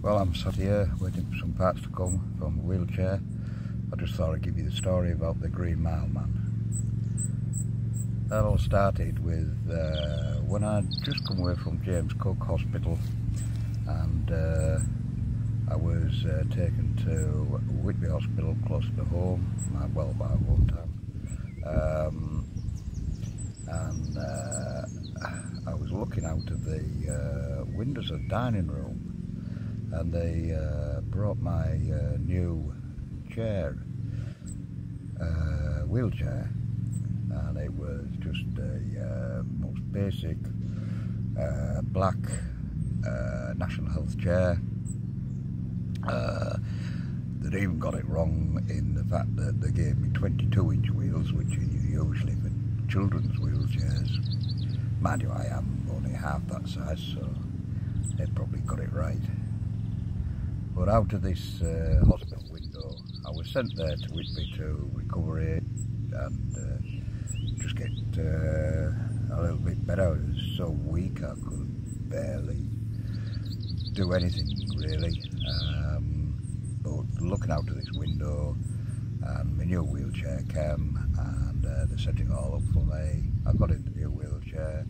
Well, I'm sat here waiting for some parts to come from a wheelchair. I just thought I'd give you the story about the Green Mile Man. That all started with when I'd just come away from James Cook Hospital, and I was taken to Whitby Hospital, close to home, well, my hometown. I was looking out of the windows of the dining room, and they brought my new chair, wheelchair, and it was just a most basic black National Health chair. They'd even got it wrong in the fact that they gave me 22-inch wheels, which are usually for children's wheelchairs. Mind you, I am only half that size, so they probably got it right. But out of this hospital window, I was sent there to Whitby to recover it and just get a little bit better. I was so weak I could barely do anything really. But looking out of this window, and my new wheelchair came, and they set it all up for me. I got into the new wheelchair,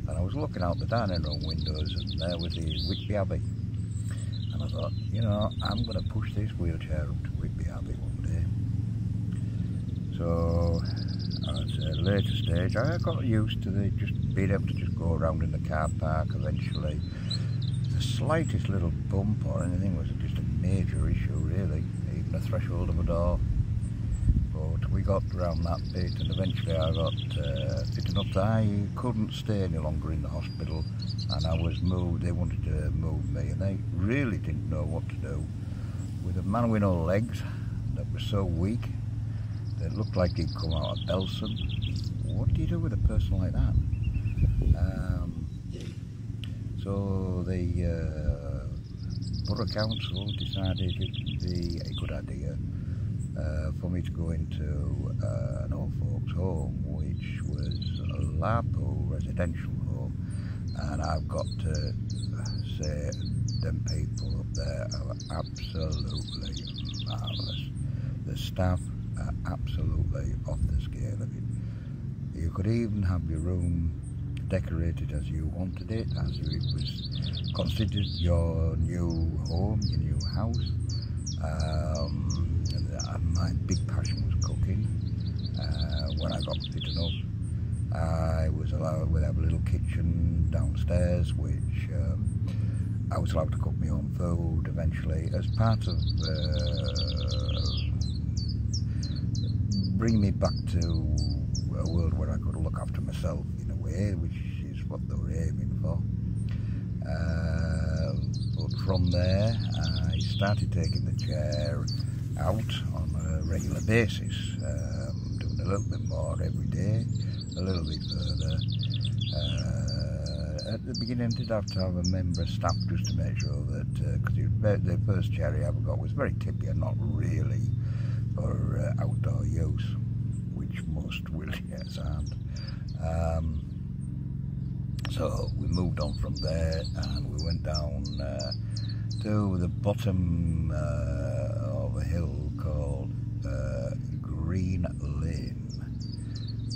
and I was looking out the dining room windows, and there was the Whitby Abbey. And I thought, you know, I'm going to push this wheelchair up to Whitby Abbey one day. So at a later stage, I got used to just being able to just go around in the car park. Eventually, the slightest little bump or anything was just a major issue, really, even the threshold of a door. But we got around that bit, and eventually I got fit enough that I couldn't stay any longer in the hospital, and I was moved. They wanted to move me, and they really didn't know what to do with a man with no legs that was so weak that looked like he'd come out of Belson. What do you do with a person like that? So the Borough Council decided it'd be a good idea for me to go into an old folks home, which was a Larpo residential home, and I've got to say them people up there are absolutely marvellous. The staff are absolutely off the scale of it. You could even have your room decorated as you wanted it, as it was considered your new home, your new house. And my big passion was cooking. When I got fit enough, I was allowed to have a little kitchen downstairs, which I was allowed to cook my own food eventually, as part of bringing me back to a world where I could look after myself in a way, which is what they were aiming for. But from there, I started taking the chair out on a regular basis, doing a little bit more every day, a little bit further. At the beginning, I did have to have a member of staff just to make sure that, because the first chair I ever got was very tippy and not really for outdoor use, which most wheelchairs aren't. So we moved on from there, and we went down to the bottom of a hill called Green Lane.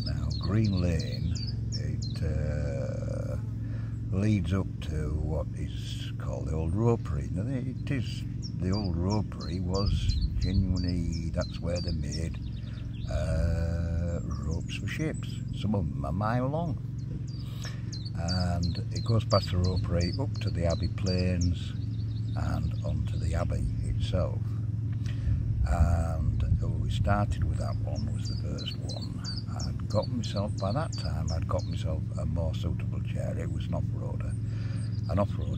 Now, Green Lane, it leads up to what is called the Old Ropery. Now, the Old Ropery was genuinely, that's where they made ropes for ships. Some of them a mile long. And it goes past the ropery up to the Abbey Plains and onto the Abbey itself. And we started with that one, was the first one. I'd got myself, by that time, I'd got myself a more suitable chair. It was an off-road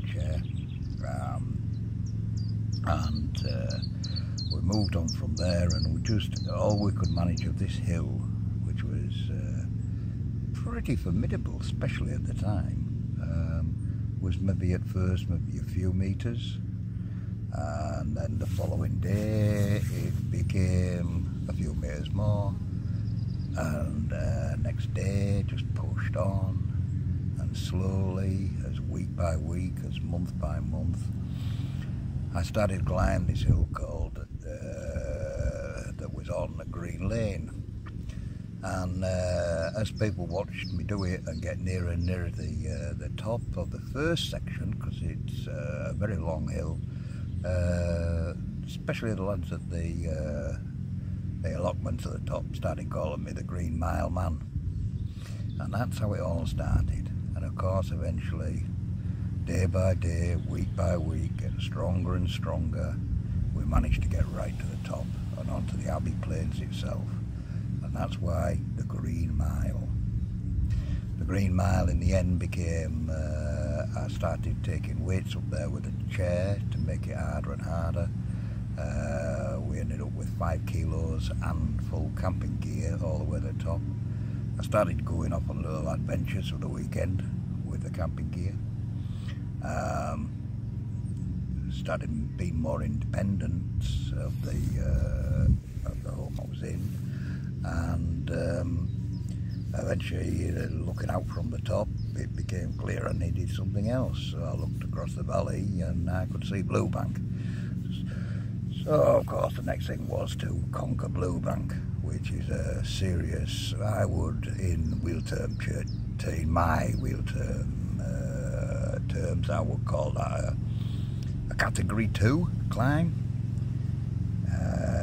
chair. We moved on from there, and we just, all we could manage of this hill, which was pretty formidable, especially at the time, was maybe at first maybe a few metres, and then the following day it became a few metres more, and next day just pushed on, and slowly, as week by week, as month by month, I started climbing this hill called that was on the Green Lane, and as people watched me do it and get nearer and nearer the top of the first section, because it's a very long hill, especially the lads at the allotments at the top started calling me the Green Mile Man, and that's how it all started. And of course eventually, day by day, week by week, getting stronger and stronger, we managed to get right to the top and onto the Abbey Plains itself. And that's why the Green Mile. The Green Mile in the end became, I started taking weights up there with a chair to make it harder and harder. We ended up with 5 kilos and full camping gear all the way to the top. I started going off on little adventures for the weekend with the camping gear. Started being more independent of the home I was in, and eventually, looking out from the top, it became clear I needed something else. So I looked across the valley and I could see Blue Bank. So of course the next thing was to conquer Blue Bank, which is a serious, I would in my wheel terms, I would call that a category 2 climb.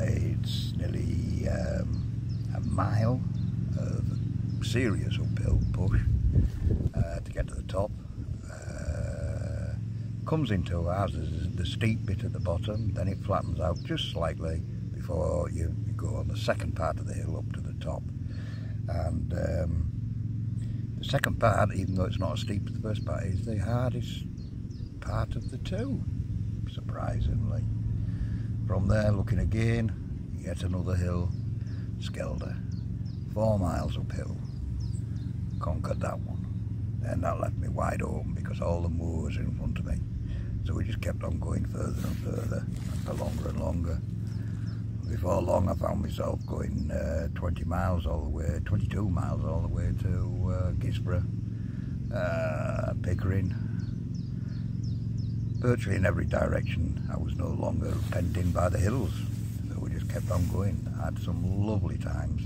It's nearly a mile of serious uphill push to get to the top. Comes into ours as the steep bit at the bottom, then it flattens out just slightly before you go on the second part of the hill up to the top. And the second part, even though it's not as steep as the first part, is the hardest part of the two, surprisingly. From there, looking again, yet another hill, Skelder, 4 miles uphill. Conquered that one. And that left me wide open because all the moors are in front of me. So we just kept on going further and further, for longer and longer. Before long, I found myself going 22 miles all the way to Gisborough, Pickering. Virtually in every direction. I was no longer penned in by the hills, so we just kept on going. I had some lovely times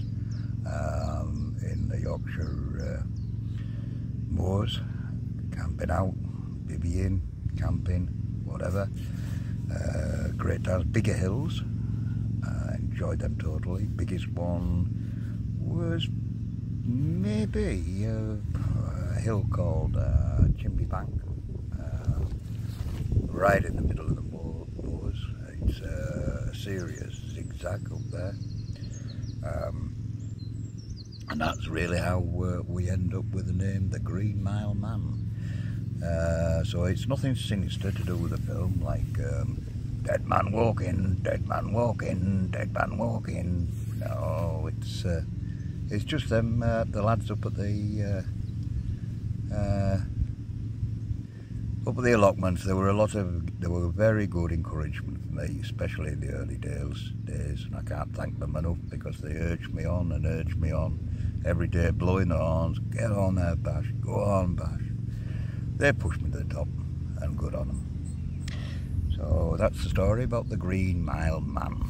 in the Yorkshire moors, camping out, bivvying, camping, whatever. Great times, bigger hills. Enjoyed them totally. Biggest one was maybe a hill called Chimney Bank, right in the middle of the moors. It's a serious zigzag up there, and that's really how we end up with the name The Green Mile Man. So it's nothing sinister to do with the film, like dead man walking, dead man walking, dead man walking. No, it's just them, the lads up at the allotments. There were very good encouragement for me, especially in the early days, and I can't thank them enough because they urged me on and urged me on every day, blowing the horns. Get on there, Bash, go on, Bash. They pushed me to the top, and good on them. So that's the story about the Green Mile Man.